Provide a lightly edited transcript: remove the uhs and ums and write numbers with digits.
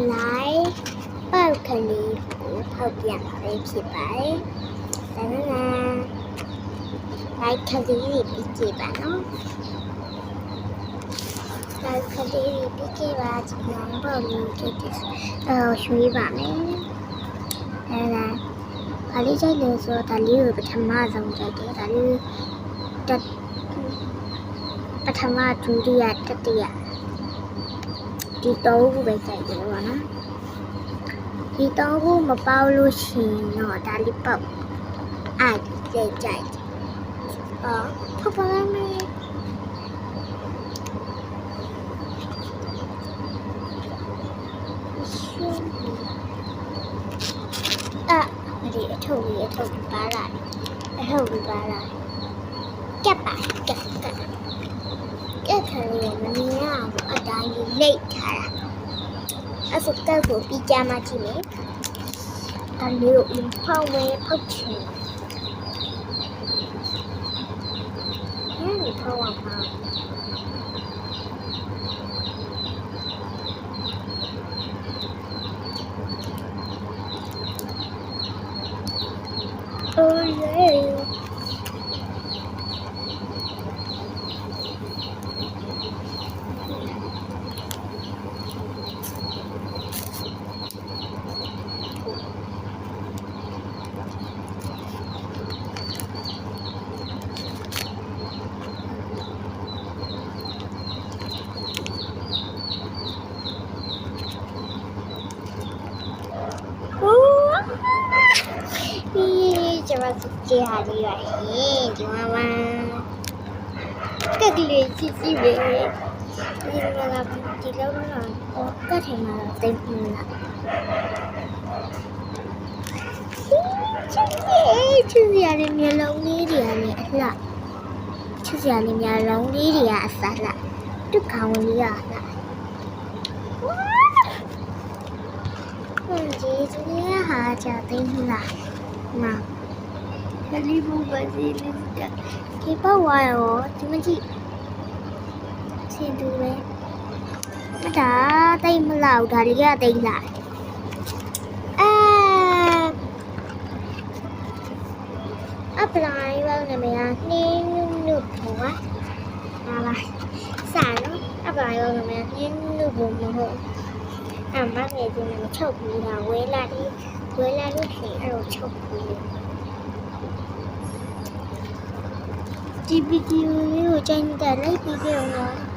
like ပေါက်ကလေးကိုထောက်ပြမှာပဲဖြစ်ပါတယ်။ဒါနဲ့ like ကလေးတွေပြီးကြပါနော်။ like ကလေးတွေပြီးကြပါချင်တယ်ပေါ့လို့ဖြစ်တယ်။ရွှေ့ပါမယ်။ဘာလေးကြိုက်လဲဆိုတော့ဒါလေးကိုပထမဆုံးကြိုက်တယ်။ဒါလေးပထမဒုတိယတတိယဒီတော့ခုပဲကြိုက်တယ်ပေါ့နော်ဒီတော့ခုမပေါလို့ရှိရင်တော့ဒါလေးပေါက်အဲ့ကြိုက်ဖဖလာမေဒီအထုပ်ပါလာကပ်ပါကပ်ခါလေးမမြင်ရဘူးအတိုင်းလိတ်ထားတာအဲ့ဆိုတက်ကိုပြီးကြမှာကြည့်မယ်ဒါလေးကိုဖောက်ချင်ဖောက်အောင်ပါOh yeah. Coba suci hari ini gimana kagli cici be gimana tidak mana oh karena tempatnya cici hari ni long ni dia ni lah cici hari ni long ni dia asal lah tu kau ni lah cici ni haja tempatnya nah Kali basi lista. Kita wayo, cuma ji. Siapa ni? Ada, tapi malau dari dia ada lah. Apa lagi bang namanya? Ni nubuah. Apa? Sana. Apa lagi bang namanya? Ni nubuah. Amma ni tu nama cakap ni lah. Wela ni ni ada cakap ni. Di video ni hujan tak like video ni.